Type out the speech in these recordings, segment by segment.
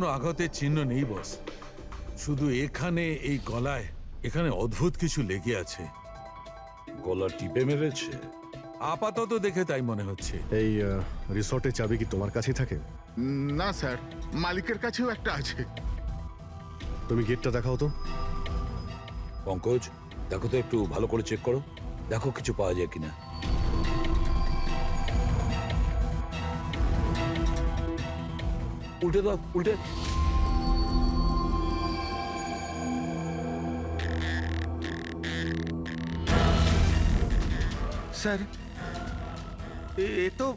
কোনো আঘাতের চিহ্ন নেই বস, শুধু এখানে এই গলায় এখানে অদ্ভুত কিছু লেগে আছে। গলা টিপে মেরেছে? আপাতত দেখে তাই মনে হচ্ছে। এই রিসর্টের চাবি কি তোমার কাছেই থাকে? না স্যার, মালিকের কাছেও একটা আছে। তুমি গেটটা দেখাও তো। পঙ্কজ, দেখো তো, একটু ভালো করে চেক করো, দেখো কিছু পাওয়া যায় কিনা। উল্টে দাও, উল্টে। স্যার, এ তো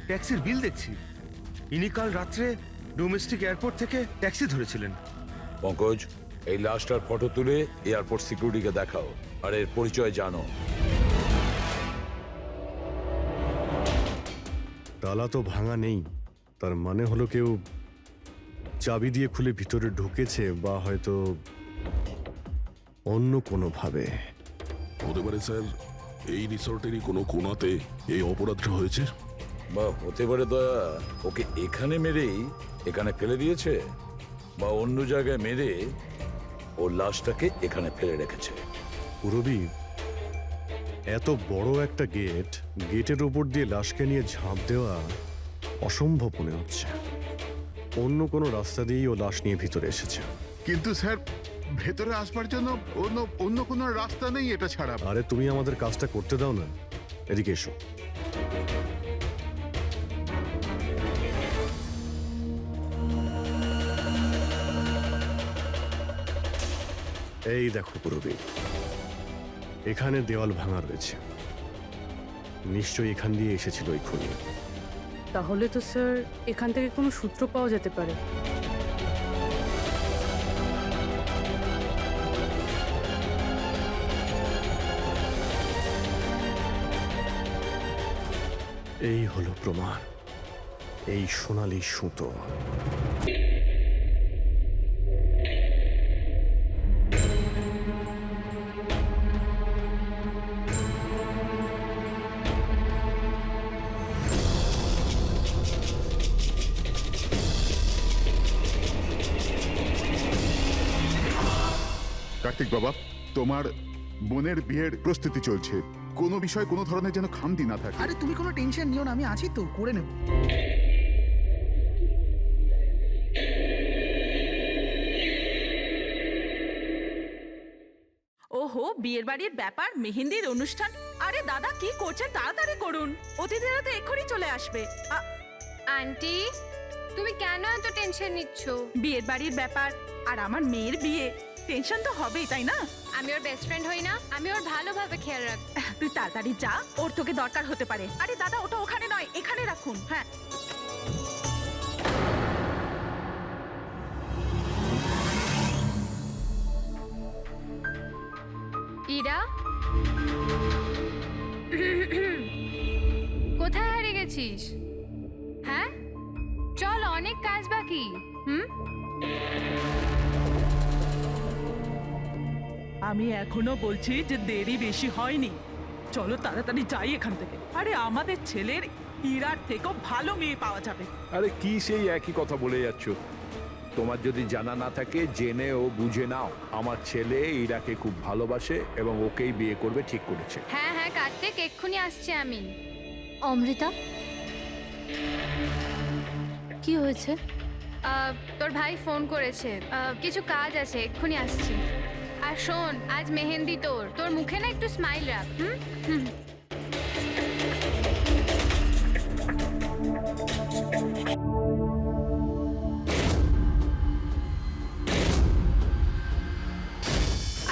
ট্যাক্সির বিল দেখছি। ইনি কাল রাত্রে ডোমেস্টিক এয়ারপোর্ট থেকে ট্যাক্সি ধরেছিলেন। পঙ্কজ, এই লাশটার ফটো তুলে এয়ারপোর্ট সিকিউরিটিকে দেখাও, আর এর পরিচয় জানো। তালা তো ভাঙা নেই, তার মানে হলো কেউ চাবি দিয়ে খুলে ভিতরে ঢুকেছে, বা হয়তো অন্য কোনোভাবে। হতে পারে স্যার, এই রিসর্টেরই কোনো কোণাতে এই অপরাধটা হয়েছে। বা হতে পারে দয়া ওকে এখানে মেরেই এখানে ফেলে দিয়েছে, বা অন্য জায়গায় মেরে ওর লাশটাকে এখানে ফেলে রেখেছে। পুরবি, এত বড় একটা গেটের উপর দিয়ে লাশকে নিয়ে ঝাঁপ দেওয়া অসম্ভব মনে হচ্ছে। অন্য কোনো রাস্তা দিয়েই ও লাশ নিয়ে ভিতরে এসেছে। কিন্তু স্যার, ভেতরে আসবার জন্য অন্য কোনো রাস্তা নেই এটা ছাড়া। আরে তুমি আমাদের কাজটা করতে দাও না, এদিকে এসো। এই দেখো পুরবি, এখানে দেওয়াল ভাঙা রয়েছে, নিশ্চয়ই এখান দিয়ে এসেছিল ওই খুনি। তাহলে তো স্যার এখান থেকে কোনো সূত্র পাওয়া যেতে পারে। এই হলো প্রমাণ, এই সোনালী সুতো। কার্তিক বাবা, তোমার বোনের বিয়ের প্রস্তুতি চলছে, কোনো বিষয় কোনো ধরনের যেন খামতি না থাকে। আরে তুমি কোনো টেনশন নিও না, আমি আছি তো, করে নেব। ওহো, বিয়ের বাড়ির ব্যাপার, মেহেন্দির অনুষ্ঠান। আরে দাদা কি করছেন, তাড়াতাড়ি করুন, অতিথিরা তো এক্ষুনি চলে আসবে। আন্টি, তুমি কেন এত টেনশন নিচ্ছ? বিয়ের বাড়ির ব্যাপার আর আমার মেয়ের বিয়ে, টেনশন তো হবেই, তাই না? আমি ওর বেস্ট ফ্রেন্ড হই না? আমি ওর ভালোভাবে খেয়াল রাখবো। তুই তাড়াতাড়ি যা, ওর তোকে দরকার হতে পারে। আরে দাদা, ওটা ওখানে নয়, এখানে রাখুন। হ্যাঁ, ইরা, কোথায় হারিয়ে গেছিস? হ্যাঁ, চল, অনেক কাজ বাকি। আমি এখনো বলছি যে দেরি বেশি হয়নি, চলো তাড়াতাড়ি যাই এখান থেকে। আরে আমাদের ছেলের ইরার থেকেও ভালো মেয়ে পাওয়া যাবে। আরে কি সেই একই কথা বলে যাচ্ছ? তোমার যদি জানা না থাকে, জেনে ও বুঝে নাও, আমার ছেলে ইরাকে খুব ভালোবাসে এবং ওকেই বিয়ে করবে ঠিক করেছে। হ্যাঁ হ্যাঁ কার্তিক, এক্ষুনি আসছি আমি। অমৃতা, কি হয়েছে? তোর ভাই ফোন করেছে, কিছু কাজ আছে, এক্ষুনি আসছি। আর শোন, আজ মেহেন্দি তোর মুখে না একটু স্মাইল রাখ।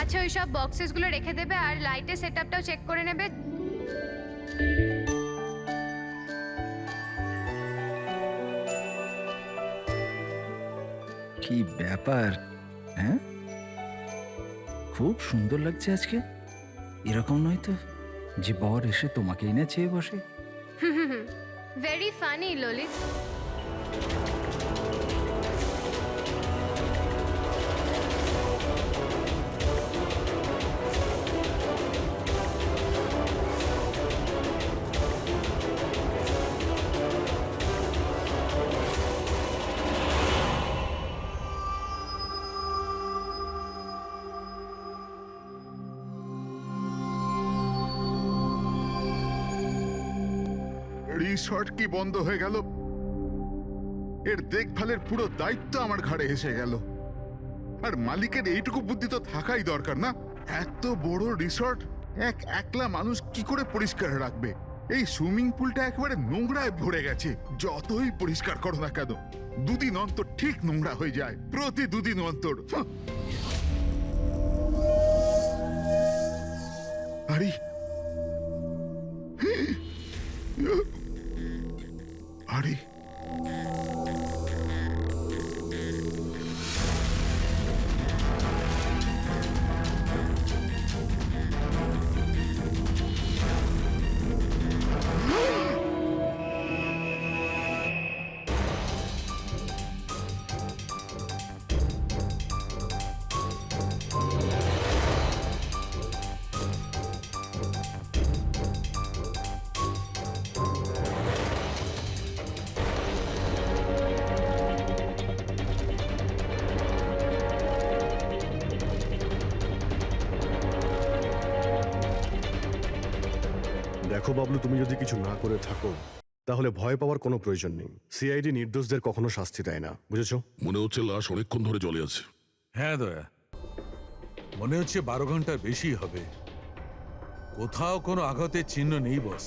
আচ্ছা, ওই সব বক্সেসগুলো রেখে দেবে আর লাইটের সেটআপটাও চেক করে নেবে। কি ব্যাপার? হ্যাঁ, খুব সুন্দর লাগছে আজকে। এরকম নয় তো যে বর এসে তোমাকেই না চেয়ে বসে। Very funny Lalit. রিসর্ট কি বন্ধ হয়ে গেল, এর দেখভালের পুরো দায়িত্ব আমার ঘাড়ে এসে গেল। আর মালিকের এইটুকু বুদ্ধি তো থাকাই দরকার না? এত বড় রিসর্ট একলা মানুষ কি করে পরিষ্কার রাখবে? এই সুইমিং পুলটা একেবারে নোংরায় ভরে গেছে। যতই পরিষ্কার করো না কেন, দুদিন অন্তর ঠিক নোংরা হয়ে যায়, প্রতি দুদিন অন্তর। আরে আরে দেখো বাবলু, তুমি যদি কিছু না করে থাকো তাহলে ভয় পাওয়ার কোনো প্রয়োজন নেই। সিআইডি নির্দোষদের কখনো শাস্তি দেয় না, বুঝেছো? মনে হচ্ছে লাশ অনেকক্ষণ ধরে জলে আছে। হ্যাঁ দয়া, মনে হচ্ছে 12 ঘন্টার বেশি হবে। কোথাও কোনো আঘাতের চিহ্ন নেই বস,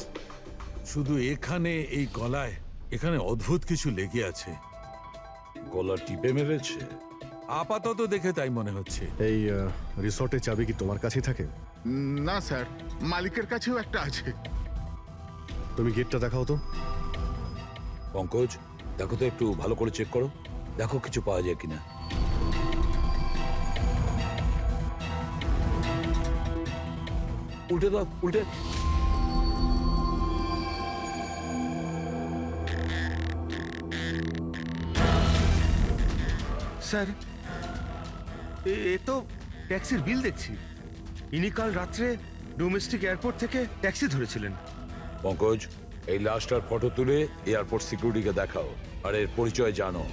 শুধু এখানে এই গলায় এখানে অদ্ভুত কিছু লেগে আছে। গলা টিপে মেরেছে? আপাতত দেখে তাই মনে হচ্ছে। এই রিসর্টের চাবি কি তোমার কাছেই থাকে? না স্যার, মালিকের কাছেও একটা আছে। তুমি গেটটা দেখাও তো। পঙ্কজ, দেখো তো একটু ভালো করে চেক করো, দেখো কিছু পাওয়া যায় কিনা। উল্টে দাও, উল্টে। স্যার, এ তো ট্যাক্সির বিল দেখছি। ইনি কাল রাত্রে ডোমেস্টিক এয়ারপোর্ট থেকে ট্যাক্সি ধরেছিলেন। পঙ্কজ, এই লাশটার ফটো তুলে এয়ারপোর্ট সিকিউরিটিকে দেখাও, আর এর পরিচয় জানো।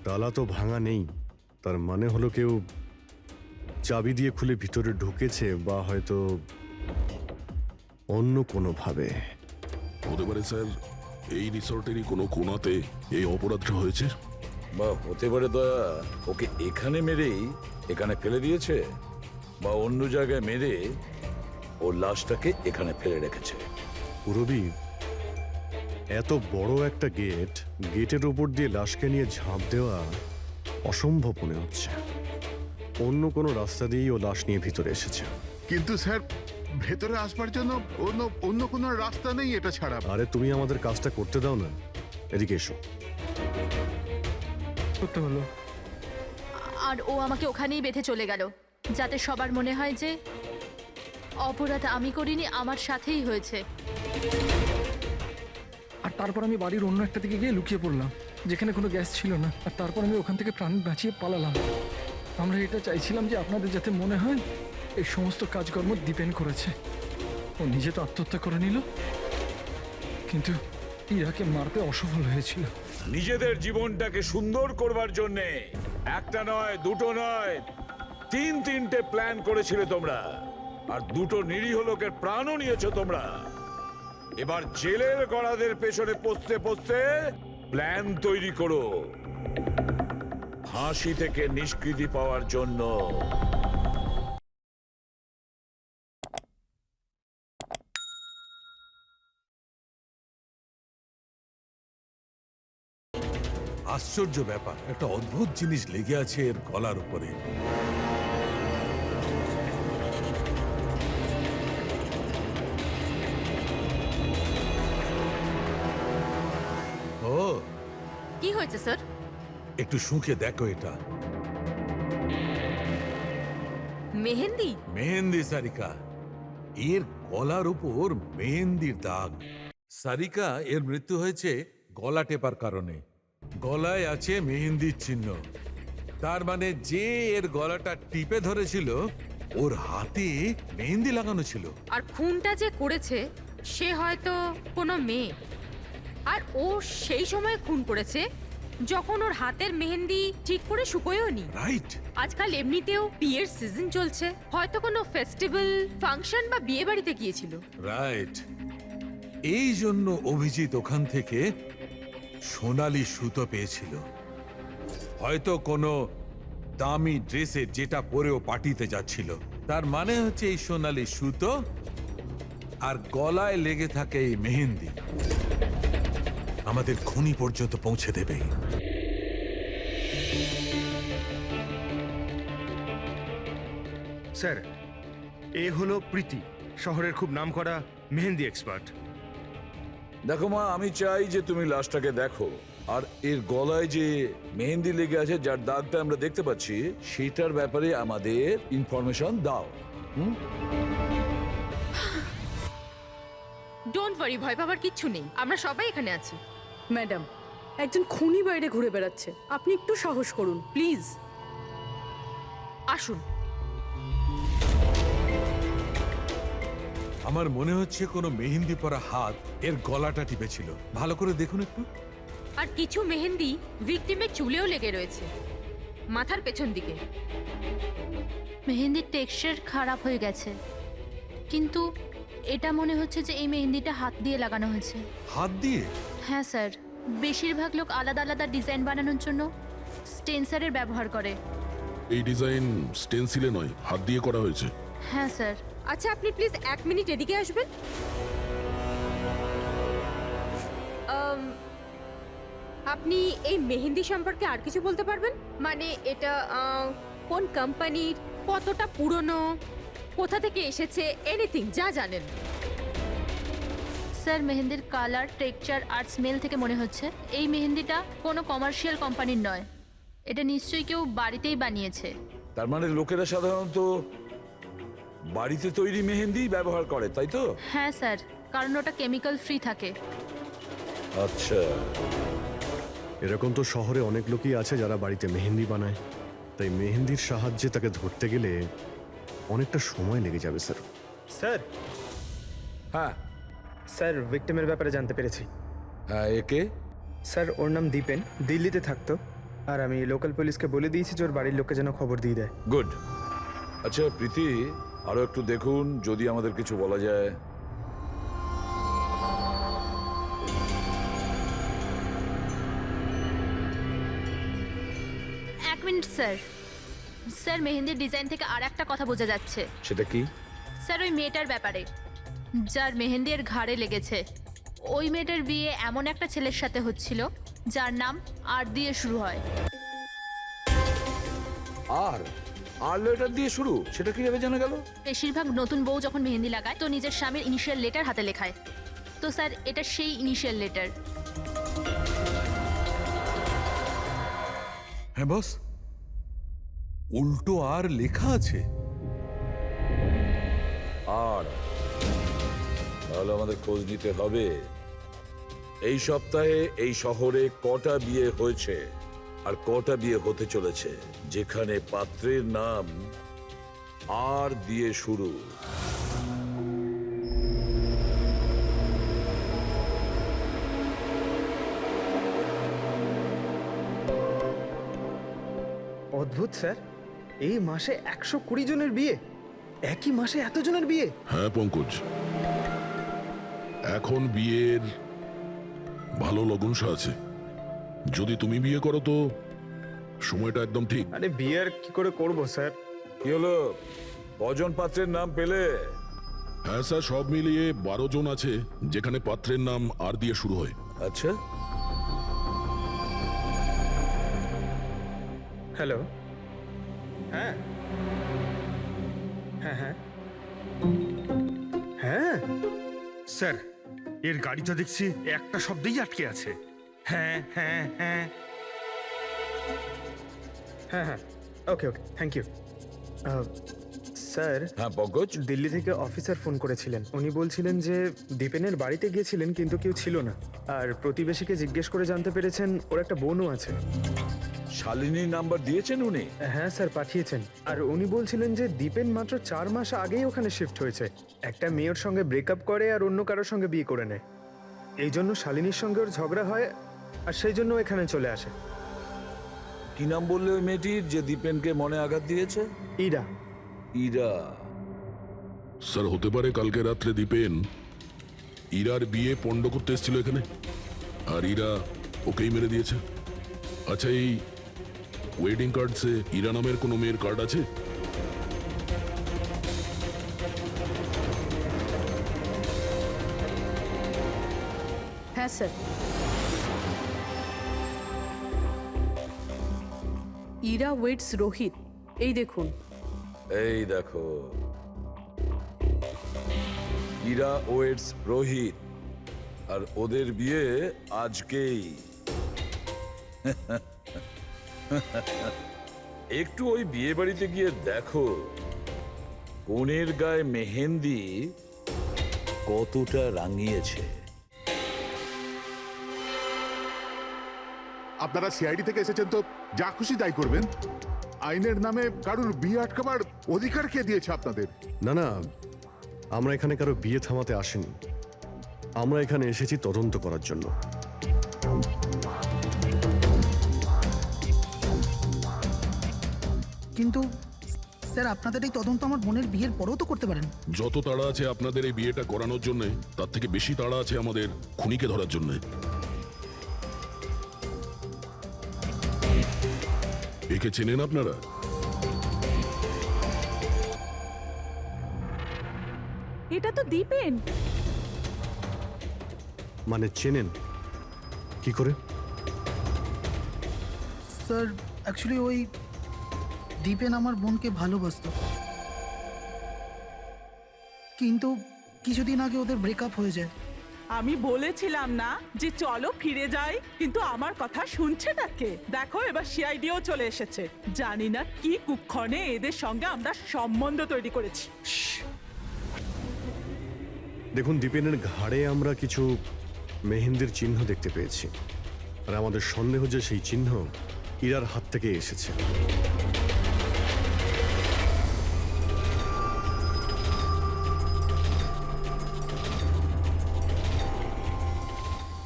তালা তো ভাঙা নেই, তার মানে হলো কেউ চাবি দিয়ে খুলে ভিতরে ঢুকেছে, বা হয়তো অন্য কোনোভাবে। হতে পারে স্যার এই রিসর্টেরই কোনো কোণাতে এই অপরাধটা হয়েছে। বা হতে পারে দয়া ওকে এখানে মেরেই এখানে ফেলে দিয়েছে, বা অন্য জায়গায় মেরে ওর লাশটাকে এখানে ফেলে রেখেছে। পুরবি, এত বড় একটা গেটের উপর দিয়ে লাশকে নিয়ে ঝাঁপ দেওয়া অসম্ভব মনে হচ্ছে। অন্য কোনো রাস্তা দিয়েই ও লাশ নিয়ে ভিতরে এসেছে। কিন্তু স্যার, ভেতরে আসবার জন্য অন্য কোনো রাস্তা নেই এটা ছাড়া। আরে তুমি আমাদের কাজটা করতে দাও না, এদিকে এসো। আর ও আমাকে ওখানেই বেঁধে চলে গেল, যাতে সবার মনে হয় যে অপরাধ আমি করিনি, আমার সাথেই হয়েছে। আর তারপর আমি বাড়ির অন্য একটা দিকে গিয়ে লুকিয়ে পড়লাম, যেখানে কোনো গ্যাস ছিল না। আর তারপর আমি ওখান থেকে প্রাণ বাঁচিয়ে পালালাম। আমরা এটা চাইছিলাম যে আপনাদের যাতে মনে হয় এই সমস্ত কাজকর্ম ডিপেন্ড করেছে। ও নিজে তো আত্মহত্যা করে নিল, কিন্তু ইরাকে মারতে অসফল হয়েছিল। নিজেদের জীবনটাকে সুন্দর করবার জন্যে একটা নয়, দুটো নয়, তিনটে প্ল্যান করেছিলে তোমরা, আর দুটো নিরীহ লোকের প্রাণও নিয়েছো তোমরা। এবার জেলের গড়াদের পেছনে পৌঁছতে পৌঁছতে প্ল্যান তৈরি করো ফাঁসি থেকে নিষ্কৃতি পাওয়ার জন্য। আশ্চর্য ব্যাপার, একটা অদ্ভুত জিনিস লেগে আছে এর গলার উপরে। ও, কি হয়েছে স্যার? একটু শুঁকে দেখো এটা। মেহেন্দি? মেহেন্দি সারিকা, এর গলার উপর মেহেন্দির দাগ। সারিকা, এর মৃত্যু হয়েছে গলা টেপার কারণে। গলায় আছে মেহেন্দির চিহ্ন, তার মানে যে এর গলাটা টিপে ধরেছিল ওর হাতে মেহেন্দি লাগানো ছিল। আর খুনটা যে করেছে সে হয়তো কোনো মেয়ে, আর ও সেই সময় খুন করেছে যখন ওর হাতের মেহেন্দি ঠিক করে শুকোয়ও নি। রাইট। আজকাল এমনিতেও বিয়ের সিজন চলছে, হয়তো কোনো ফেস্টিভ্যাল ফাংশন বা বিয়ে বাড়িতে গিয়েছিল। রাইট। এই জন্য অভিজিৎ ওখান থেকে সোনালি সুতো পেয়েছিল। হয়তো কোনো দামি ড্রেসের যেটা পরেও পার্টিতে যাচ্ছিল। তার মানে হচ্ছে এই সোনালি সুতো আর গলায় লেগে থাকে এই মেহেন্দি আমাদের খনি পর্যন্ত পৌঁছে দেবে। স্যার, এ হলো প্রীতি, শহরের খুব নামকরা মেহেন্দি এক্সপার্ট। দেখো মা, আমি চাই যে তুমি লাশটাকে দেখো, আর এর গলায় যে মেহেন্দি লেগে আছে, যার দাগটা আমরা দেখতে পাচ্ছি, সেটার ব্যাপারে আমাদের ইনফরমেশন দাও। ডোন্ট ওয়ারি, ভয় পাবার কিচ্ছু নেই, আমরা সবাই এখানে আছি। ম্যাডাম, একজন খুনি বাইরে ঘুরে বেড়াচ্ছে, আপনি একটু সাহস করুন প্লিজ। আসুন। আমার মনে হচ্ছে কোনো মেহেন্দি পরা হাত এর গলাটা টিপেছিল। ভালো করে দেখুন একটু। আর কিছু মেহেন্দি ভিকটিমের চুলেও লেগে রয়েছে, মাথার পেছন দিকে। মেহেন্দির টেক্সচার খারাপ হয়ে গেছে, কিন্তু এটা মনে হচ্ছে যে এই মেহেন্দিটা হাত দিয়ে লাগানো হয়েছে। হাত দিয়ে? হ্যাঁ স্যার, বেশিরভাগ লোক আলাদা আলাদা ডিজাইন বানানোর জন্য স্টেন্সারের ব্যবহার করে। এই ডিজাইন স্টেন্সিলে নয়, হাত দিয়ে করা হয়েছে। হ্যাঁ স্যার। আচ্ছা, আপনি প্লিজ 1 মিনিট এদিকে আসবেন। আপনি এই মেহেন্দি সম্পর্কে আর কিছু বলতে পারবেন? মানে এটা কোন কোম্পানির, কতটা পুরনো, কোথা থেকে এসেছে, এনিথিং যা জানেন। স্যার, মেহেন্দির কালার, টেক্সচার আর স্মেল থেকে মনে হচ্ছে এই মেহেন্দিটা কোনো কমার্শিয়াল কোম্পানির নয়। এটা নিশ্চয়ই কেউ বাড়িতেই বানিয়েছে। তার মানে লোকেরা সাধারণত বাড়িতে তৈরি মেহেন্দি ব্যবহার করে, তাই তো? হ্যাঁ স্যার, কারণ ওটা কেমিক্যাল ফ্রি থাকে। আচ্ছা। এরকম তো শহরে অনেক লোকই আছে যারা বাড়িতে মেহেন্দি বানায়, তাই মেহেন্দির সাহায্যে তাকে ধরতে গেলে অনেকটা সময় লেগে যাবে স্যার। স্যার, হ্যাঁ স্যার ভিক্টিমের ব্যাপারে জানতে পেরেছি। হ্যাঁ, একে? স্যার, ওর নাম দীপেন, দিল্লিতে থাকতো, আর আমি লোকাল পুলিশকে বলে দিয়েছি যে ওর বাড়ির লোককে যেন খবর দিয়ে দেয়। গুড। আচ্ছা প্রীতি, আরো একটু দেখুন যদি আমাদের কিছু বলা যায়। এক মিনিট স্যার। স্যার, মেহেন্দির ডিজাইন থেকে আর একটা কথা বোঝা যাচ্ছে। সেটা কি? স্যার, ওই মেয়েটার ব্যাপারে, যার মেহেন্দি এর ঘাড়ে লেগেছে। ওই মেয়েটার বিয়ে এমন একটা ছেলের সাথে হচ্ছিল যার নাম আর দিয়ে শুরু হয়। আর লেটার দিয়ে শুরু? সেটা কিভাবে জানা গেল? বেশিরভাগ নতুন বউ যখন মেহেন্দি লাগায় তো নিজের স্বামীর ইনিশিয়াল লেটার হাতে লেখায়। তো স্যার, এটা সেই ইনিশিয়াল লেটার। হ্যাঁ বস, উল্টো আর লেখা আছে। আর তাহলে আমাদের খোঁজ নিতে হবে এই সপ্তাহে এই শহরে কটা বিয়ে হয়েছে আর কটা বিয়ে হতে চলেছে যেখানে পাত্রের নাম আর দিয়ে শুরু। অদ্ভুত স্যার, এই মাসে 120 জনের বিয়ে, একই মাসে এতজনের বিয়ে। হ্যাঁ পঙ্কজ, এখন বিয়ের ভালো লগ্নসা আছে। যদি তুমি বিয়ে করো তো সময়টা একদম ঠিক। আরে বিয়ে আর কি করে করবো স্যার? কি হলো, কজন পাত্রের নাম পেলে? হ্যাঁ স্যার, সব মিলিয়ে 12 জন আছে যেখানে পাত্রের নাম আর দিয়ে শুরু হয়। আচ্ছা, হ্যালো। হ্যাঁ হ্যাঁ হ্যাঁ হ্যাঁ স্যার, এর গাড়ি তো দেখছি একটা শব্দেই আটকে আছে। হ্যাঁ হ্যাঁ হ্যাঁ হ্যাঁ হ্যাঁ, ওকে ওকে, থ্যাংক ইউ। স্যার, হ্যাঁ পঙ্কজ। দিল্লি থেকে অফিসার ফোন করেছিলেন। উনি বলছিলেন যে দীপেনের বাড়িতে গিয়েছিলেন কিন্তু কেউ ছিল না, আর প্রতিবেশীকে জিজ্ঞেস করে জানতে পেরেছেন ওর একটা বোনও আছে। শালিনীর নাম্বার দিয়েছেন উনি? হ্যাঁ স্যার, পাঠিয়েছেন। আর উনি বলছিলেন যে দীপেন মাত্র 4 মাস আগেই ওখানে শিফট হয়েছে। একটা মেয়ের সঙ্গে ব্রেকআপ করে আর অন্য কারোর সঙ্গে বিয়ে করে নেয়। এই জন্য শালিনীর সঙ্গে ওর ঝগড়া হয় আর সেই জন্য এখানে চলে আসে। কি নাম বললে ওই মেয়েটির যে দীপেনকে মনে আঘাত দিয়েছে? ইরা। ইরা। স্যার হতে পারে কালকে রাত্রে দীপেন ইরার বিয়ে পণ্ড করতে এসেছিল এখানে, আর ইরা ওকেই মেরে দিয়েছে। আচ্ছা, এই ওয়েডিং কার্ডসে ইরা নামের কোনো মেয়ের কার্ড আছে? হ্যাঁ স্যার। ইরা ওয়েটস রোহিত, এই দেখুন। এই দেখো, ইরা ওয়েটস রোহিত, আর ওদের বিয়ে আজকেই। একটু ওই বিয়ে বাড়িতে গিয়ে দেখো কনের গায়ে মেহেন্দি কতটা রাঙিয়েছে। আপনারা সিআইডি থেকে এসেছেন তো যা খুশি তাই করবেন। আইনের নামে কারুর বিয়ে আটকাবার অধিকার কে দিয়েছে আপনাদের? না না, আমরা এখানে কারো বিয়ে থামাতে আসিনি। আমরা এখানে এসেছি তদন্ত করার জন্য। কিন্তু স্যার, আপনাদের এই তদন্ত আমার বোনের বিয়ের পরেও তো করতে পারেন। যত তাড়া আছে আপনাদের এই বিয়েটা করানোর জন্য, তার থেকে বেশি তাড়া আছে আমাদের খুনিকে ধরার জন্য। একে চেনেন আপনারা? এটা তো দীপেন। মানে চেনেন কি করে? স্যার, অ্যাকচুয়ালি ওই দীপেন আমার বোনকে ভালোবাসতো, কিন্তু কিছুদিন আগে ওদের ব্রেকআপ হয়ে যায়। আমি বলেছিলাম না যে চলো ফিরে যাই, কিন্তু আমার কথা শুনছে না কে? দেখো এবার সিআইডিও চলে এসেছে। জানি না কি কুক্ষণে এদের সঙ্গে আমরা সম্বন্ধ তৈরি করেছি। দেখুন, দীপেনের ঘাড়ে আমরা কিছু মেহেন্দির চিহ্ন দেখতে পেয়েছি, আর আমাদের সন্দেহ যে সেই চিহ্ন ইরার হাত থেকে এসেছে।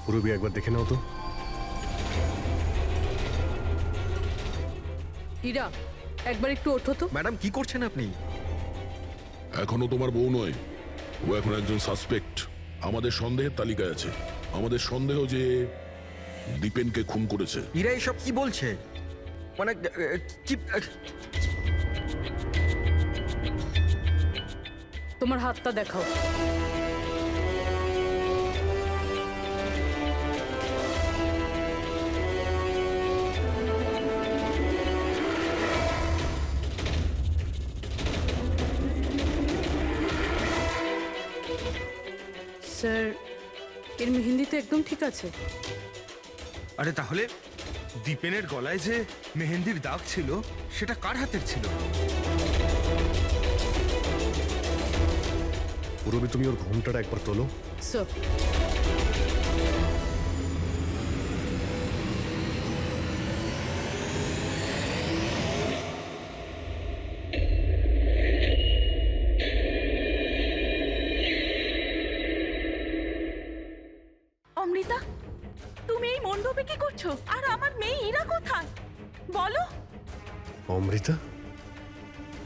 পুরবি একবার দেখে নাও তো। ইরা, একবার একটু ওঠো তো। ম্যাডাম, কি করছেন আপনি? এখনো তোমার বউ নয়, ও এখন একজন সাসপেক্ট। আমাদের সন্দেহের তালিকায় আছে। আমাদের সন্দেহ যে দীপেনকে খুন করেছে। ইরা এসব কি বলছে? মানে কি? তোমার হাতটা দেখাও। স্যার, এর মেহেন্দি তো একদম ঠিক আছে। আরে তাহলে দীপেনের গলায় যে মেহেন্দির দাগ ছিল সেটা কার হাতের ছিল? পুরবি, তুমি ওর ঘুমটাটা একবার তোলো। স্যার, অমৃতা, তুমি এই মণ্ডপে কি করছো? আর আমার মেয়ে ইরা কোথায় বলো? অমৃতা?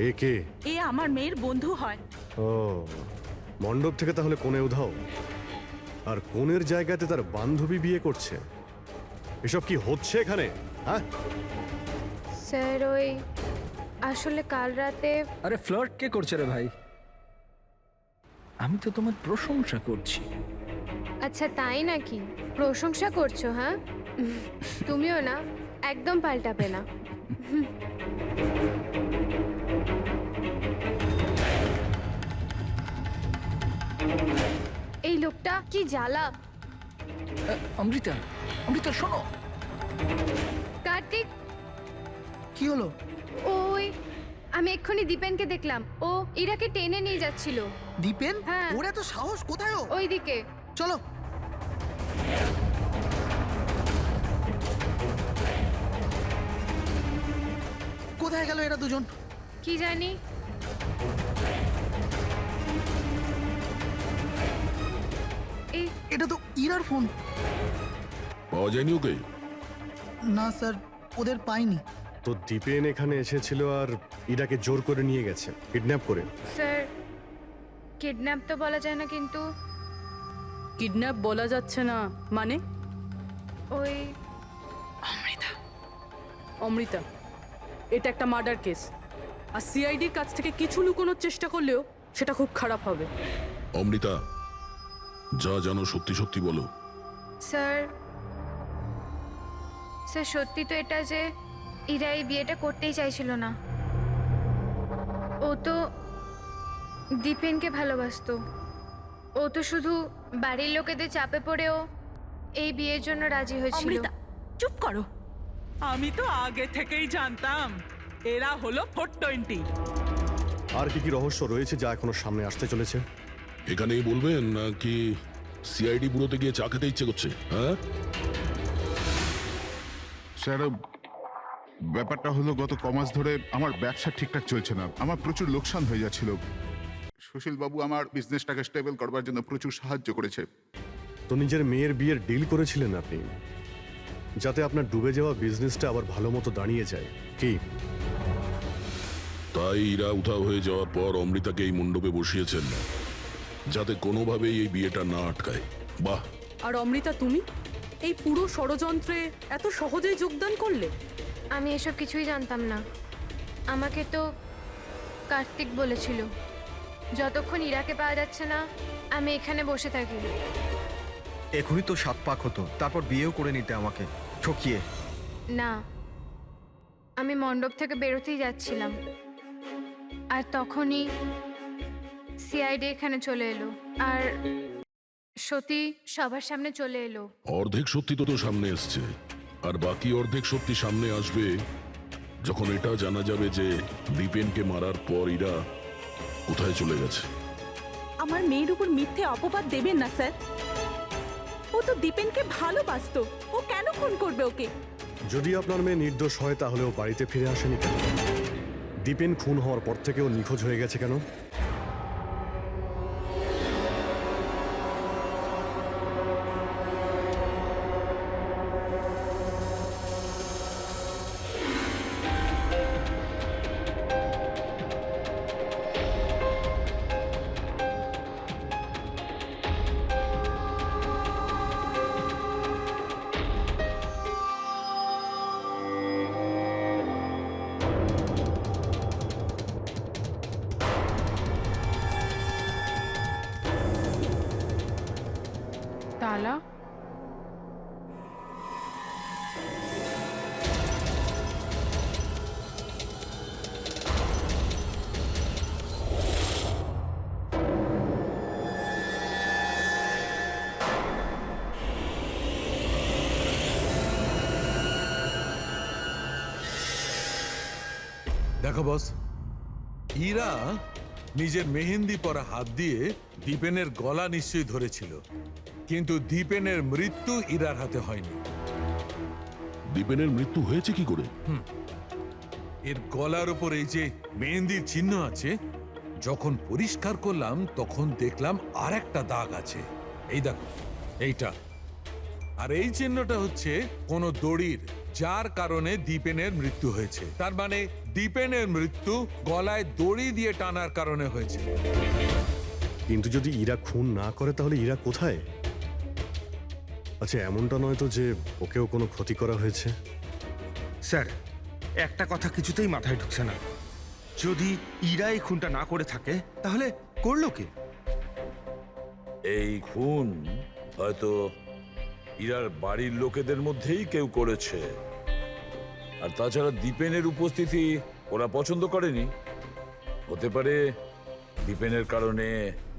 এ কে? এ আমার মেয়ের বন্ধু হয়। ও, মণ্ডপ থেকে তাহলে কোণে উধাও, আর কোণের জায়গাতে তার বান্ধবী বিয়ে করছে। এসব কি হচ্ছে এখানে? হ্যাঁ স্যার, ওই আসলে কাল রাতে আরে ফ্লার্ট কে করছে রে ভাই? আমি তো তোমার প্রশংসা করছি। আচ্ছা তাই নাকি? প্রশংসা করছো? হ্যাঁ, তুমিও না একদম পাল্টাবে না। এই লোকটা কি জ্বালা। অমৃতা, অমৃতা শোনো। কার্তিক, কি হলো? ওই আমি এক্ষুনি দীপেনকে দেখলাম, ও ইরাকে টেনে নিয়ে যাচ্ছিল। দীপেন? হ্যাঁ। ওর এত সাহস কোথায়? ওইদিকে চলো। কোথায় গেল এরা দুজন? কি জানি। এটা তো ইরার ফোন। পাওয়া যায়নি ওকে? না স্যার, ওদের পাইনি। তো দীপেন এখানে এসেছিল আর ইরাকে জোর করে নিয়ে গেছে, কিডন্যাপ করে। স্যার কিডন্যাপ তো বলা যায় না, কিন্তু কিডন্যাপ বলা যাচ্ছে না মানে? ওই অমৃতা, এটা একটা মার্ডার কেস, আর সিআইডির কাছ থেকে কিছু লুকোনোর চেষ্টা করলেও সেটা খুব খারাপ হবে। অমৃতা, যা জানো সত্যি সত্যি বলো। স্যার সত্যি তো এটা যে ইরা এই বিয়েটা করতেই চাইছিল না। ও তো দীপেনকে ভালোবাসতো। ও তো শুধু বাড়ির লোকেদের চাপে পড়েও এই বিয়ের জন্য রাজি হয়েছিল। অমৃতা চুপ করো। আমি তো আগে থেকেই জানতাম এরা হলো 420। আর কি কি রহস্য রয়েছে যা এখনো সামনে আসতে চলেছে? এখানেই বলবেন নাকি সিআইডি ব্যুরোতে গিয়ে চা খেতে ইচ্ছে করছে? হ্যাঁ স্যার, ব্যাপারটা হলো গত কমাস ধরে আমার ব্যবসা ঠিকঠাক চলছে না, আমার প্রচুর লোকসান হয়ে যাচ্ছিল। সুশীল বাবু আমার বিজনেসটাকে স্টেবল করবার জন্য প্রচুর সাহায্য করেছে। তো নিজের মেয়ের বিয়ের ডিল করেছিলেন আপনি, যাতে আপনার ডুবে যাওয়া বিজনেসটা আবার ভালো মতো দাঁড়িয়ে যায়, কি? তাই ইরা উধাও হয়ে যাওয়ার পর অমৃতাকে এই মণ্ডপে বসিয়েছেন না, যাতে কোনোভাবেই এই বিয়েটা না আটকায়। বাহ। আর অমৃতা, তুমি এই পুরো ষড়যন্ত্রে এত সহজেই যোগদান করলে? আমি এসব কিছুই জানতাম না। আমাকে তো কার্তিক বলেছিল যতক্ষণ ইরাকে পাওয়া যাচ্ছে না আমি এখানে বসে থাকি। এখনই তো 7 পাক হতো, তারপর বিয়েও করে নিতে আমাকে ঠকিয়ে। না, আমি মণ্ডপ থেকে বেরোতেই যাচ্ছিলাম, আর তখনই সিআইডি এখানে চলে এলো, আর সত্যি সবার সামনে চলে এলো। অর্ধেক সত্যি তো সামনে এসছে, আর বাকি অর্ধেক সত্যি সামনে আসবে যখন এটা জানা যাবে যে দীপেনকে মারার পর ইরা কোথায় চলে গেছে। আমার মেয়ের উপর মিথ্যে অপবাদ দেবেন না স্যার। ও তো দীপেনকে ভালোবাসতো, ও কেন খুন করবে ওকে? যদি আপনার মেয়ে নির্দোষ হয় তাহলে ও বাড়িতে ফিরে আসেনি কেন? দীপেন খুন হওয়ার পর থেকে ও নিখোঁজ হয়ে গেছে কেন? তালা? দেখো বস, ইরা নিজের মেহেন্দি পরা হাত দিয়ে দীপেনের গলা নিশ্চয়ই ধরেছিল, কিন্তু দীপেনের মৃত্যু ইরার হাতে হয়নি। দীপেনের মৃত্যু হয়েছে কি করে? এর গলার উপর এই যে মেহেন্দির চিহ্ন আছে, যখন পরিষ্কার করলাম তখন দেখলাম আর একটা দাগ আছে। এই দেখো, এইটা। আর এই চিহ্নটা হচ্ছে কোন দড়ির, যার কারণে দীপেনের মৃত্যু হয়েছে। তার মানে দীপেনের মৃত্যু গলায় দড়ি দিয়ে টানার কারণে হয়েছে। কিন্তু যদি ইরা খুন না করে তাহলে ইরা কোথায়? আচ্ছা, এমনটা নয় তো যে ওকেও কোনো ক্ষতি করা হয়েছে? স্যার, একটা কথা কিছুতেই মাথায় ঢুকছে না। যদি ইরা এই খুনটা না করে থাকে তাহলে করলো কে? এই খুন হয়তো ইরার বাড়ির লোকেদের মধ্যেই কেউ করেছে। আর তাছাড়া দীপেনের উপস্থিতি ওরা পছন্দ করেনি। হতে পারে দীপেনের কারণে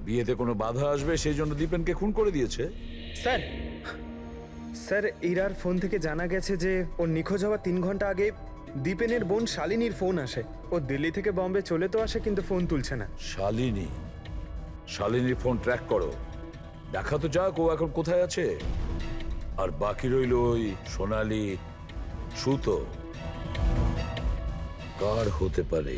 বিয়েতে কোনো বাধা আসবে, সেই জন্য দীপেনকে খুন করে দিয়েছে। স্যার ইরার ফোন থেকে জানা গেছে যে ওর নিখোঁজ হওয়ার 3 ঘন্টা আগে দীপেনের বোন শালিনীর ফোন আসে। ও দিল্লি থেকে বম্বে চলে তো আসে, কিন্তু ফোন তুলছে না। শালিনীর ফোন ট্র্যাক করো, দেখা তো যাক ও এখন কোথায় আছে। আর বাকি রইল ওই সোনালি সুতো, কার হতে পারে?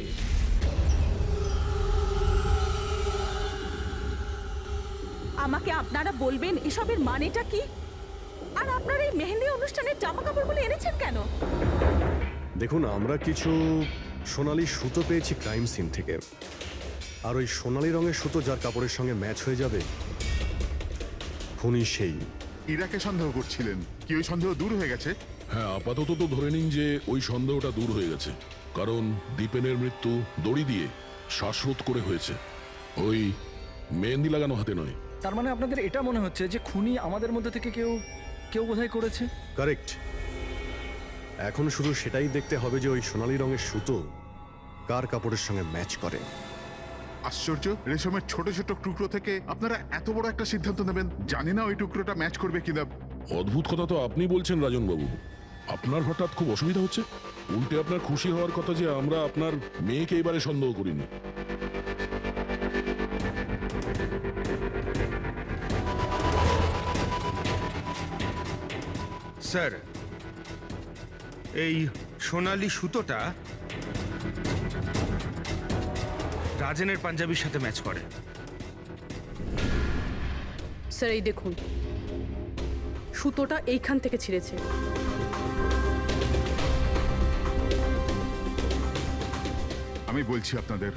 আমাকে আপনারা বলবেন এসবের মানেটা কি? আর আপনার এই মেহেন্দি অনুষ্ঠানের জামা কাপড়গুলো এনেছেন কেন? দেখুন, আমরা কিছু সোনালি সুতো পেয়েছি ক্রাইম সিন থেকে, আর ওই সোনালি রঙের সুতো যার কাপড়ের সঙ্গে ম্যাচ হয়ে যাবে, খুনি সেই। ইরাকে সন্দেহ করছিলেন, কি ওই সন্দেহ দূর হয়ে গেছে? হ্যাঁ, আপাতত তো ধরে নিন যে ওই সন্দেহটা দূর হয়ে গেছে, কারণ দীপেনের মৃত্যু দড়ি দিয়ে শ্বাসরোধ করে হয়েছে, ওই মেহেন্দি লাগানো হাতে নয়। তার মানে আপনাদের এটা মনে হচ্ছে যে খুনি আমাদের মধ্যে থেকে কেউ বোধহয় করেছে? কারেক্ট। এখন শুধু সেটাই দেখতে হবে যে ওই সোনালি রঙের সুতো কার কাপড়ের সঙ্গে ম্যাচ করে। আশ্চর্য, রেশমের ছোট ছোট টুকরো থেকে আপনারা এত বড় একটা সিদ্ধান্ত নেবেন। জানি না ওই টুকরোটা ম্যাচ করবে কিনা। অদ্ভুত কথা তো আপনি বলছেন রাজন বাবু। আপনার হঠাৎ খুব অসুবিধা হচ্ছে? উল্টে আপনার খুশি হওয়ার কথা যে আমরা আপনার মেয়েকে এবারে সন্দেহ করিনি। স্যার, এই সোনালি সুতোটা রাজেনের পাঞ্জাবির সাথে ম্যাচ করে। স্যার এই দেখুন, সুতোটা এইখান থেকে ছিঁড়েছে। আমি বলছি আপনাদের,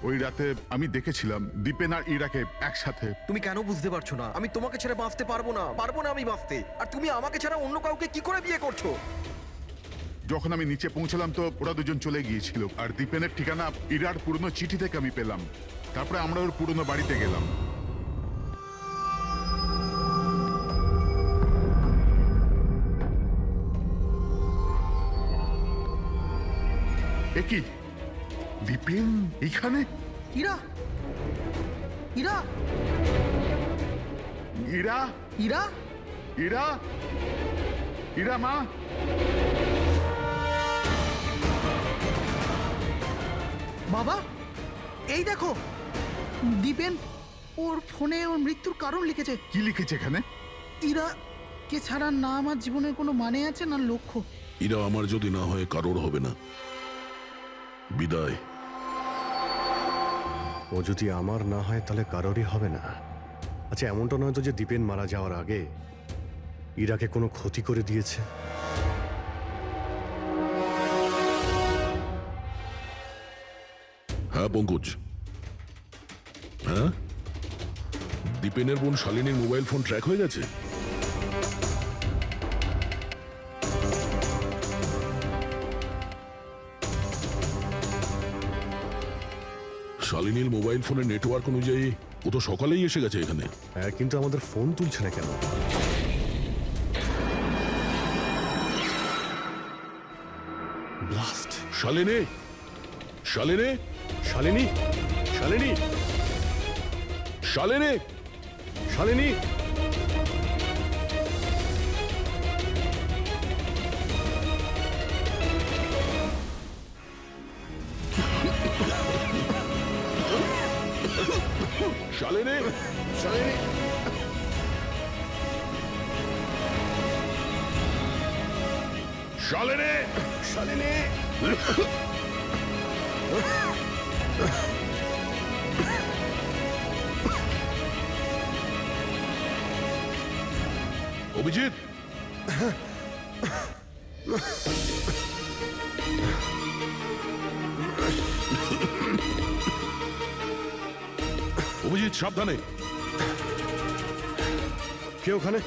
ওই রাতে আমি দেখেছিলাম দীপেন আর ইরাকে একসাথে। তুমি কেন বুঝতে পারছো না? আমি তোমাকে ছেড়ে বাঁচতে পারবো না আমি বাঁচতে। আর তুমি আমাকে ছাড়া অন্য কাউকে কি করে বিয়ে করছো? যখন আমি নিচে পৌঁছলাম তো ওরা দুজন চলে গিয়েছিল, আর দীপেনের ঠিকানা ইরার পুরনো চিঠি থেকে আমি পেলাম। তারপরে আমরা ওর পুরনো বাড়িতে গেলাম। এ কি, দীপেন এইখানে? ইরা ইরা ইরা ইরা ইরা ইরা মা! বাবা, এই দেখো, দীপেন ওর ফোনে ওর মৃত্যুর কারণ লিখেছে। কি লিখেছে এখানে? ইরা কে ছাড়া না আমার জীবনের কোনো মানে আছে না লক্ষ্য। এরা আমার যদি না হয় কারোর হবে না। বিদায়। ও যদি আমার না হয় তাহলে কারোরই হবে না। আচ্ছা, এমনটা নয় তো যে দীপেন মারা যাওয়ার আগে ইরাকে কোনো ক্ষতি করে দিয়েছে? হ্যাঁ পঙ্কজ, হ্যাঁ, দীপেনের বোন শালিনীর মোবাইল ফোন ট্র্যাক হয়ে গেছে। শালিনীর মোবাইল ফোনের নেটওয়ার্ক অনুযায়ী ও তো সকালেই এসে গেছে এখানে। হ্যাঁ, কিন্তু আমাদের ফোন তুলছে না কেন? ব্লাস্ট! শালিনী, শালিনী, শালিনী, শালিনী, শালিনী, শালিনী! শালিনী, শালিনী! শালিনী, শালিনী! অভিজিৎ, অভিজিৎ সাবধানে। কে ওখানে?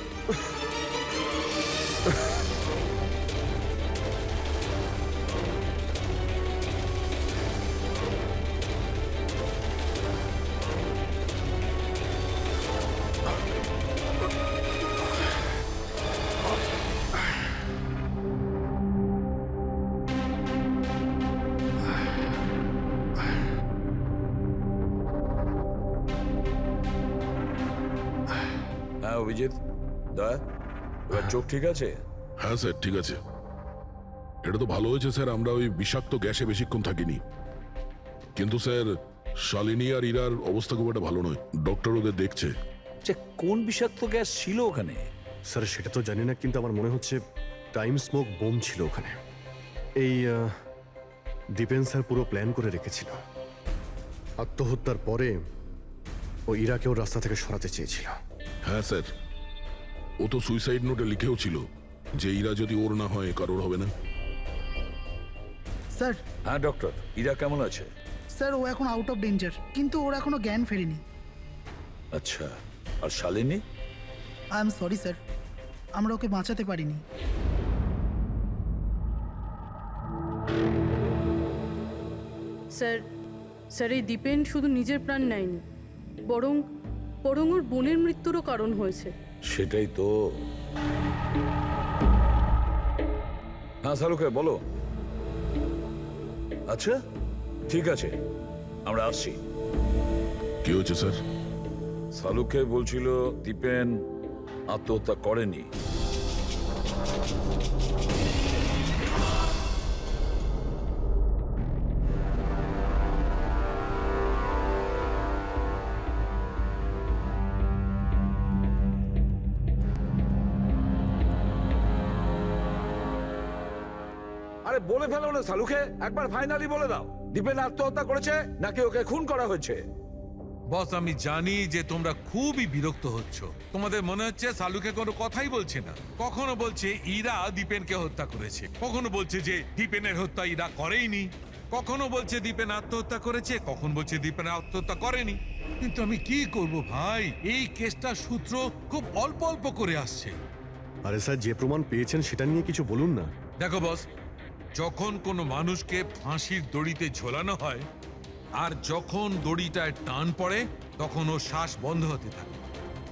হ্যাঁ অভিজিৎ, দয়া, এবার চোখ ঠিক আছে? হ্যাঁ স্যার, ঠিক আছে। এটা তো ভালো হয়েছে স্যার আমরা ওই বিষাক্ত গ্যাসে বেশিক্ষণ থাকিনি। কিন্তু স্যার, শালিনী আর ইরার অবস্থা খুব একটা ভালো নয়। ডক্টর ওদের দেখছে। কোন বিষাক্ত গ্যাস ছিল ওখানে? স্যার সেটা তো জানি না, কিন্তু আমার মনে হচ্ছে টাইম স্মোক বোম ছিল ওখানে। এই দীপেন স্যার পুরো প্ল্যান করে রেখেছিল। আত্মহত্যার পরে ও ইরাকেও রাস্তা থেকে সরাতে চেয়েছিল। হ্যাঁ স্যার, ও তো সুইসাইড নোটে লিখেও ছিল যে ইরা যদি ওর না হয় কারোর হবে না। স্যার হ্যাঁ ডক্টর, ইরা কেমন আছে? স্যার ও এখন আউট অফ ডেঞ্জার, কিন্তু ওর এখনো জ্ঞান ফেরেনি। আচ্ছা, আর Shalini? I am sorry sir, আমরা ওকে বাঁচাতে পারিনি। স্যার স্যার এই দীপেন শুধু নিজের প্রাণ নেয়নি, বরং বরং ওর বোনের মৃত্যুরও কারণ হয়েছে। সেটাই তো। হ্যাঁ শালুকে বলো। আচ্ছা ঠিক আছে, আমরা আসছি। কি হয়েছে স্যার? শালুকে বলছিল দীপেন আত্মহত্যা করেনি। আরে বলে ফেলো না শালুকে, একবার ফাইনালি বলে দাও, দীপেন আত্মহত্যা করেছে নাকি ওকে খুন করা হয়েছে? বস, আমি জানি যে তোমরা খুবই বিরক্ত হচ্ছ। তোমাদের মনে হচ্ছে সালুকে কোনো কথাই বলছে না। কখনো বলছে ইরা দীপেনকে হত্যা করেছে, কখনো বলছে যে দীপেনের হত্যা ইরা করেইনি, কখনো বলছে দীপেন আত্মহত্যা করেছে, কখন বলছে দীপেন আত্মহত্যা করেনি। কিন্তু আমি কি করব ভাই, এই কেসটার সূত্র খুব অল্প অল্প করে আসছে। আরে স্যার, যে প্রমাণ পেয়েছেন সেটা নিয়ে কিছু বলুন না। দেখো বস, যখন কোনো মানুষকে ফাঁসির দড়িতে ঝোলানো হয় আর যখন দড়িটায় টান পড়ে তখন ওর শ্বাস বন্ধ হতে থাকে,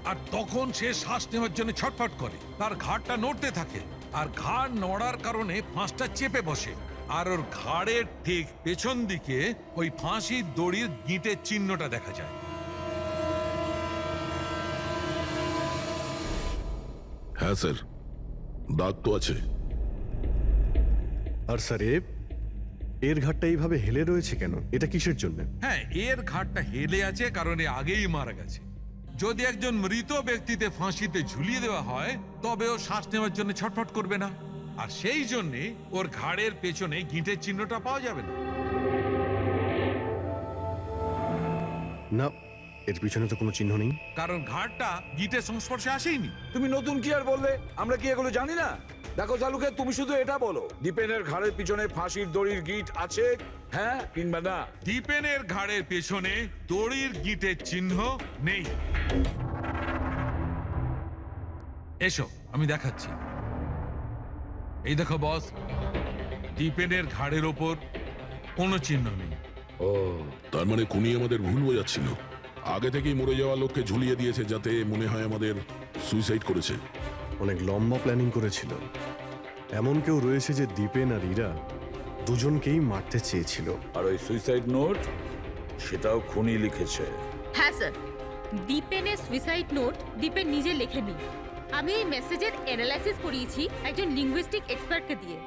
আর তখন সে শ্বাস নেওয়ার জন্য ছটফট করে, তার ঘাড়টা নড়তে থাকে, আর ঘাড় নড়ার কারণে ফাঁসটা চেপে বসে, আর ওর ঘাড়ের ঠিক পেছন দিকে ওই ফাঁসির দড়ির গিঁটের চিহ্নটা দেখা যায়। হ্যাঁ স্যার, দাগ তো আছে। আর স্যার এর ঘাটটা এইভাবে হেলে রয়েছে কেন? এটা কিসের জন্য? হ্যাঁ, এর ঘাটটা হেলে আছে কারণ এ আগেই মারা গেছে। যদি একজন মৃত ব্যক্তিতে ফাঁসিতে ঝুলিয়ে দেওয়া হয় তবে ও শ্বাস নেওয়ার জন্য ছটফট করবে না, আর সেই জন্যে ওর ঘাড়ের পেছনে গিঁটের চিহ্নটা পাওয়া যাবে না। না, এর পিছনে তো কোনো চিহ্ন নেই। কারণ ঘাড়টা গিঁটের সংস্পর্শে আসেইনি। তুমি নতুন কি আর বললে? আমরা কি এগুলো জানি না? দেখো শালুকে, তুমি শুধু এটা বলো, দীপেনের ঘাড়ের পিছনে ফাঁসির দড়ির গিঁট আছে, হ্যাঁ কিংবা না? দীপেনের ঘাড়ের পেছনে দড়ির গিঁটের চিহ্ন নেই। এসো আমি দেখাচ্ছি। এই দেখো বস, দীপেনের ঘাড়ের ওপর কোনো চিহ্ন নেই। ও, তার মানে খুনি আমাদের ভুল বোঝাচ্ছিল। আগে থেকেই মরে যাওয়া লোককে ঝুলিয়ে দিয়েছে যাতে মনে হয় আমাদের সুইসাইড করেছে। অনেক লম্বা প্ল্যানিং করেছিল। এমন কেউ রয়েছে যে দীপেন আর ইরা দুজনকেই মারতে চেয়েছিল। আর ওই সুইসাইড নোট, সেটাও খুনি লিখেছে। হ্যাঁ স্যার, দীপেনের সুইসাইড নোট দীপেন নিজে লেখেনি। আমি এই মেসেজের অ্যানালাইসিস করিয়েছি একজন লিঙ্গুইস্টিক এক্সপার্টকে দিয়ে।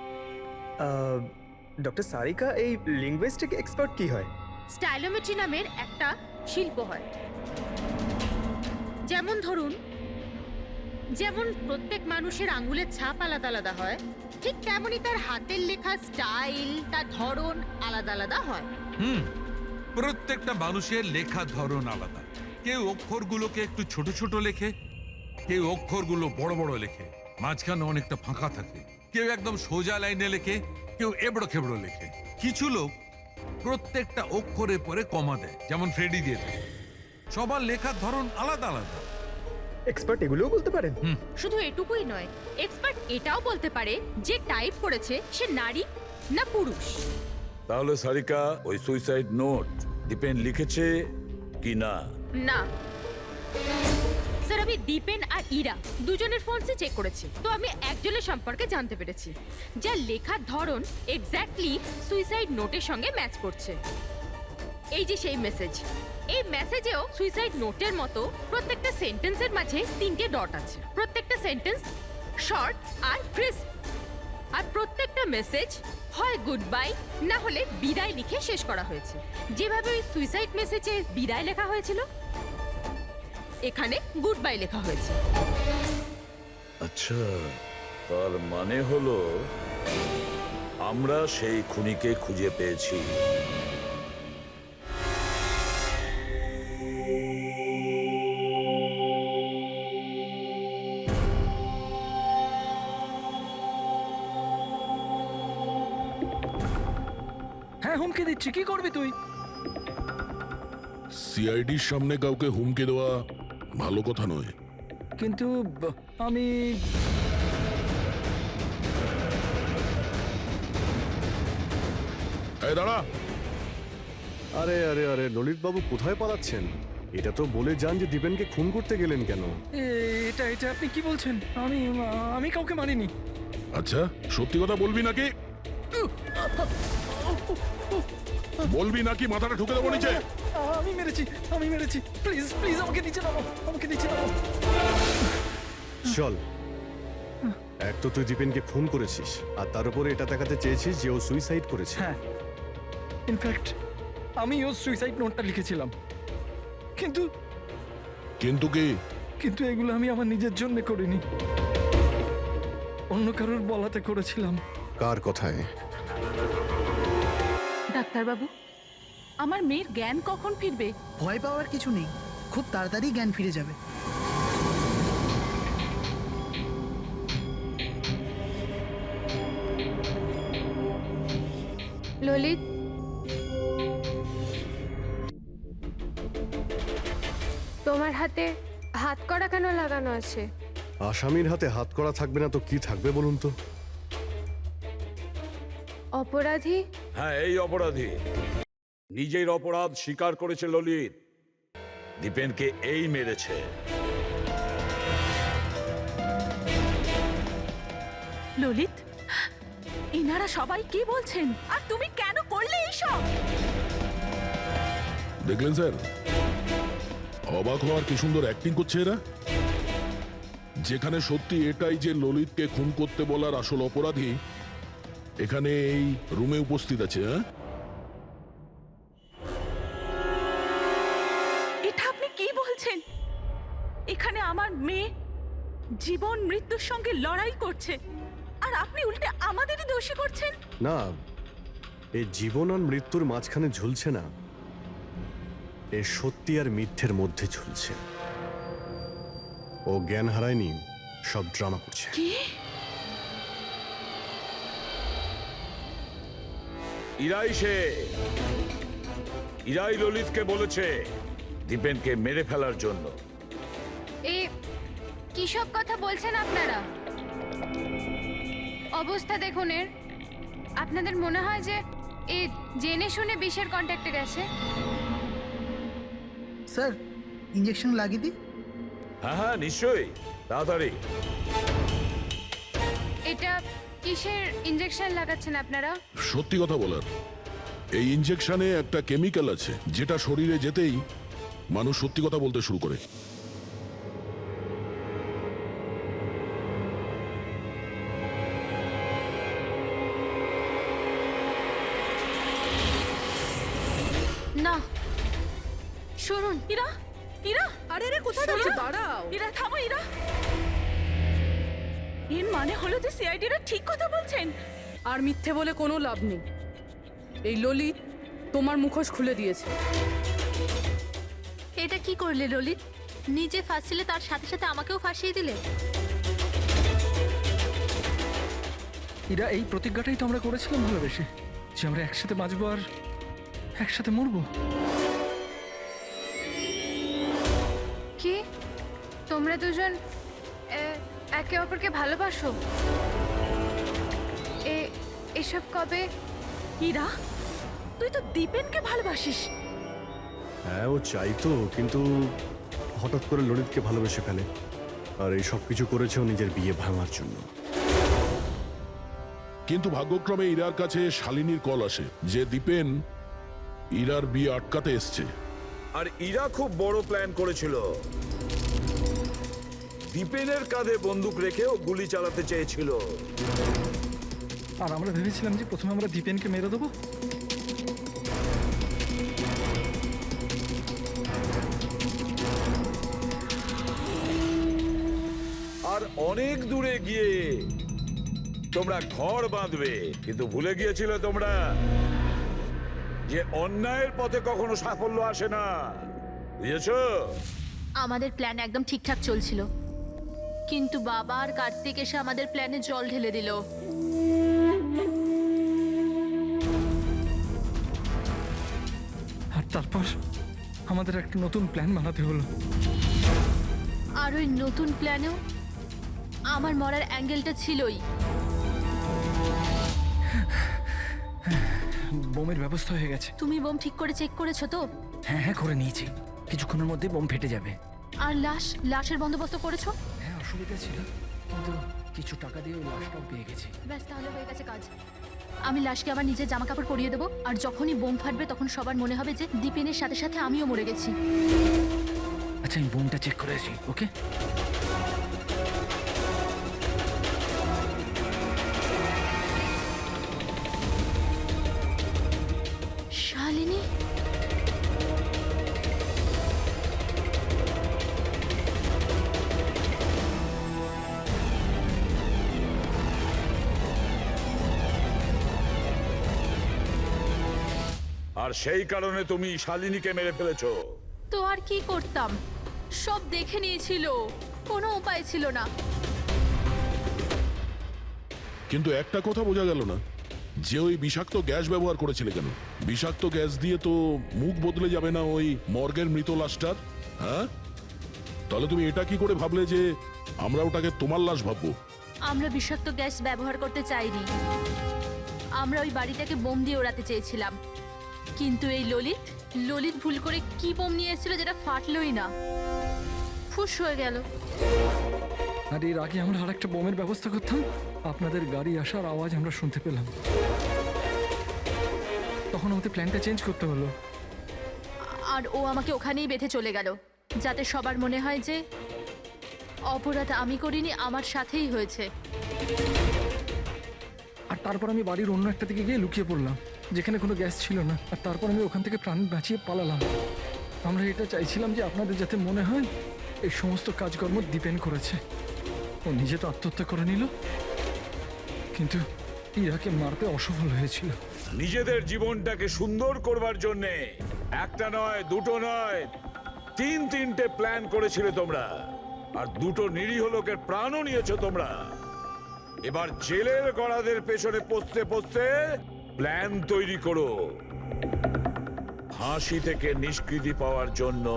ডক্টর সারিকা, এই লিঙ্গুইস্টিক এক্সপার্ট কি হয়? স্টাইলোমেট্রি নামের একটা শিল্প হয়। যেমন ধরুন, যেমন প্রত্যেক মানুষের আঙ্গুলের ছাপ আলাদা আলাদা হয়, ঠিক তেমনই তার হাতের লেখা স্টাইল, তার ধরন আলাদা আলাদা হয়। প্রত্যেকটা মানুষের লেখার ধরন আলাদা। কেউ অক্ষরগুলোকে একটু ছোট ছোট লেখে, কেউ অক্ষরগুলো বড় বড় লেখে, মাঝখানে অনেকটা ফাঁকা থাকে, কেউ একদম সোজা লাইনে লেখে, কেউ এবড়ো খেবড়ো লেখে। কিছু লোক প্রত্যেকটা অক্ষরের পরে কমা দেয়, যেমন ফ্রেডি দিয়ে থাকে। সবার লেখার ধরন আলাদা আলাদা। এক্সপার্ট এগুলোও বলতে পারেন? শুধু এটুকুই নয়, এক্সপার্ট এটাও বলতে পারে যে টাইপ করেছে সে নারী না পুরুষ। তাহলে সারিকা, ওই সুইসাইড নোট দীপেন লিখেছে কি না? না স্যার, আমি দীপেন আর ইরা দুজনের ফোনসে চেক করেছি, তো আমি একজনের সম্পর্কে জানতে পেরেছি যার লেখার ধরন এক্স্যাক্টলি সুইসাইড নোটের সঙ্গে ম্যাচ করছে। এই যে সেই মেসেজ, এই মেসেজেও সুইসাইড নোটের মতো প্রত্যেকটা সেন্টেন্সের মাঝে 3টে ডট আছে। প্রত্যেকটা সেন্টেন্স শর্ট আর ক্রিস্প, আর প্রত্যেকটা মেসেজ হয় গুড বাই না হলে বিদায় লিখে শেষ করা হয়েছে। যেভাবে ওই সুইসাইড মেসেজে বিদায় লেখা হয়েছিল, এখানে গুড বাই লেখা হয়েছে। আচ্ছা, তার মানে হলো আমরা সেই খুনিকে খুঁজে পেয়েছি। হ্যাঁ হুমকি দিচ্ছি, কি করবি তুই? সিআইডির সামনে কাউকে হুমকি দেওয়া ভালো কথা নয়। কিন্তু আমি এই দাঁড়া, আরে আরে আরে ললিত বাবু কোথায় পালাচ্ছেন? এটা তো বলে যান যে দীপেনকে খুন করতে গেলেন কেন? এটা এটা আপনি কি বলছেন? আমি কাউকে মারিনি। আচ্ছা সত্যি কথা বলবি নাকি? বলবি নাকি মাথাটা ঠুকে দেবো নিচে? আমি মেরেছি। প্লিজ প্লিজ আমাকে নিচে নামো, আমাকে নিচে নামো। চল, এক তো তুই দীপেনকে খুন করেছিস, আর তার উপরে এটা দেখাতে চেয়েছিস যে ও সুইসাইড করেছে। হ্যাঁ, ইনফ্যাক্ট আমি ওর সুইসাইড নোটটা লিখেছিলাম, কিন্তু কিন্তু কি? কিন্তু এগুলো আমি আমার নিজের জন্য করিনি, অন্য কারোর বলাতে করেছিলাম। কার কথায়? ডাক্তারবাবু, আমার মেয়ের জ্ঞান কখন ফিরবে? ভয় পাওয়ার কিছু নেই, খুব তাড়াতাড়ি জ্ঞান ফিরে যাবে। ললিত, তোমার হাতে হাত করা কেন লাগানো আছে? আসামির হাতে হাত করা থাকবে না তো কি থাকবে বলুন তো? অপরাধী? হ্যাঁ, এই অপরাধী নিজের অপরাধ স্বীকার করেছে ললিত। দীপেনকে এই মেরেছে। ললিত, এনারা সবাই কি বলছেন, আর তুমি কেন করলে এইসব? দেখলেন স্যার, অবাক হওয়ার কি সুন্দর অ্যাক্টিং করছে এরা। যেখানে সত্যি এটাই যে ললিতকে খুন করতে বলার আসল অপরাধী এখানে এই রুমে উপস্থিত আছে। হ্যাঁ, এটা আপনি কি বলছেন? এখানে আমার মেয়ে জীবন মৃত্যুর সঙ্গে লড়াই করছে, আর আপনি উল্টে আমাদেরই দোষী করছেন। না, এই জীবন আর মৃত্যুর মাঝখানে ঝুলছে না, এ সত্যি আর মিথ্যের মধ্যে ঝুলছে। ও জ্ঞান হারায়নি, সব ড্রামা করছে। কি? ইরাই ললিতকে বলেছে দীপেনকে মেরে ফেলার জন্য। এই কি সব কথা বলছেন আপনারা? অবস্থা দেখুন এর। আপনাদের মনে হয় যে এ জেনে শুনে বিষের কন্ট্যাক্টে গেছে? স্যার, ইঞ্জেকশন লাগিয়ে দিই? হ্যাঁ হ্যাঁ, নিশ্চয়ই, তাড়াতাড়ি। এটা কিসের ইঞ্জেকশন লাগাচ্ছেন আপনারা? সত্যি কথা বলার, এই ইনজেকশনে একটা কেমিক্যাল আছে যেটা শরীরে যেতেই মানুষ সত্যি কথা বলতে শুরু করে। না, শুনুন। ইরা, ইরা, আরে রে, কোথায় যাচ্ছ? দাঁড়াও। ইরা থামো, ইরা। এর মানে হলো যে সিআইডিরা ঠিক কথা বলছেন। আর মিথ্যে বলে কোনো লাভ নেই। এই ললিত তোমার মুখোশ খুলে দিয়েছে। এটা কি করলে ললিত? নিজে ফাঁসছিলে, তার সাথে সাথে আমাকেও ফাঁসিয়ে দিলে। এরা এই প্রতিজ্ঞাটাই তো আমরা করেছিলাম ভালোবেসে, যে আমরা একসাথে বাঁচবো আর একসাথে মরবো। কি তোমরা দুজন একে অপরকে ভালোবাসো? এসব কবে? ইরা, তুই তো দীপেনকে ভালোবাসিস। হ্যাঁ, ও চাইতো, কিন্তু হঠাৎ করে ললিতকে ভালোবেসে ফেলে, আর এই সব কিছু করেছে ও নিজের বিয়ে ভাঙার জন্য। কিন্তু ভাগ্যক্রমে ইরার কাছে শালিনীর কল আসে যে দীপেন ইরার বিয়ে আটকাতে এসছে। আর ইরা খুব বড় প্ল্যান করেছিল। দীপেনের কাঁধে বন্দুক রেখেও গুলি চালাতে চেয়েছিল। আর আমরা ভেবেছিলাম যে প্রথমে আমরা দীপেনকে মেরে দেবো। আর অনেক দূরে গিয়ে তোমরা ঘর বাঁধবে, কিন্তু ভুলে গিয়েছিলে তোমরা যে অন্যায়ের পথে কখনো সাফল্য আসে না। বুঝেছো? আমাদের প্ল্যান একদম ঠিকঠাক চলছিল, কিন্তু বাবা আর কার্তিক এসে আমাদের প্ল্যানে জল ঢেলে দিল। তারপর আমাদের একটা নতুন প্ল্যান বানাতে হলো। আর ওই নতুন প্ল্যানেও আমার মরার অ্যাঙ্গেলটা ছিলই। বোমের ব্যবস্থা হয়ে গেছে। তুমি বোম ঠিক করে চেক করেছো তো? হ্যাঁ হ্যাঁ, করে নিয়েছি। কিছুক্ষণের মধ্যে বোম ফেটে যাবে। আর লাশের বন্দোবস্ত করেছো? হ্যাঁ, অসুবিধা ছিল, কিন্তু কিছু টাকা দিয়ে ওই লাশটাও পেয়ে গেছি। ব্যাস, তাহলে হয়ে গেছে কাজ। আমি লাশকে আবার নিজের জামা কাপড় পরিয়ে দেবো, আর যখনই বোম ফাটবে তখন সবার মনে হবে যে দীপেনের সাথে সাথে আমিও মরে গেছি। আচ্ছা, আমি বোমটা চেক করেছি। ওকে, শালিনী, আর সেই কারণে তুমি শালিনীকে মেরে ফেলেছো। তো আর কি করতাম? সব দেখে নিয়েছিল, কোনো উপায় ছিল না। কিন্তু একটা কথা বোঝা গেল না, যে ওই বিষাক্ত গ্যাস ব্যবহার করেছিলে কেন? বিষাক্ত গ্যাস দিয়ে তো মুখ বদলে যাবে না ওই মর্গের মৃত লাশটার? হ্যাঁ, তাহলে তুমি এটা কি করে ভাবলে যে আমরা ওটাকে তোমার লাশ ভাববো? আমরা বিষাক্ত গ্যাস ব্যবহার করতে চাইনি। আমরা ওই বাড়িটাকে বোম দিয়ে ওড়াতে চেয়েছিলাম, কিন্তু এই ললিত ভুল করে কি বোম নিয়ে এসেছিল যেটা ফাটলই না, ফুস হয়ে গেল। আর এর আগে আমরা আরেকটা বোমের ব্যবস্থা করতাম, আপনাদের গাড়ি আসার আওয়াজ আমরা শুনতে পেলাম। তখন আমাদের প্ল্যানটা চেঞ্জ করতে হলো। আর ও আমাকে ওখানেই বেঁধে চলে গেল, যাতে সবার মনে হয় যে অপরাধ আমি করিনি, আমার সাথেই হয়েছে। আর তারপর আমি বাড়ির অন্য একটা দিকে গিয়ে লুকিয়ে পড়লাম, যেখানে কোনো গ্যাস ছিল না। আর তারপর আমি ওখান থেকে প্রাণ বাঁচিয়ে পালালাম। আমরা এটা চাইছিলাম যে আপনাদের যাতে মনে হয় এই সমস্ত কাজকর্ম দীপেন করেছে। ও নিজে তো আত্মহত্যা করে নিল, কিন্তু ইরাকে মারতে অসফল হয়েছিল। নিজেদের জীবনটাকে সুন্দর করবার জন্যে একটা নয়, দুটো নয়, তিনটে প্ল্যান করেছিলে তোমরা। আর দুটো নিরীহ লোকের প্রাণও নিয়েছো তোমরা। এবার জেলের গড়াদের পেছনে পৌঁছতে পৌঁছতে প্ল্যান তৈরি করো ফাঁসি থেকে নিষ্কৃতি পাওয়ার জন্য।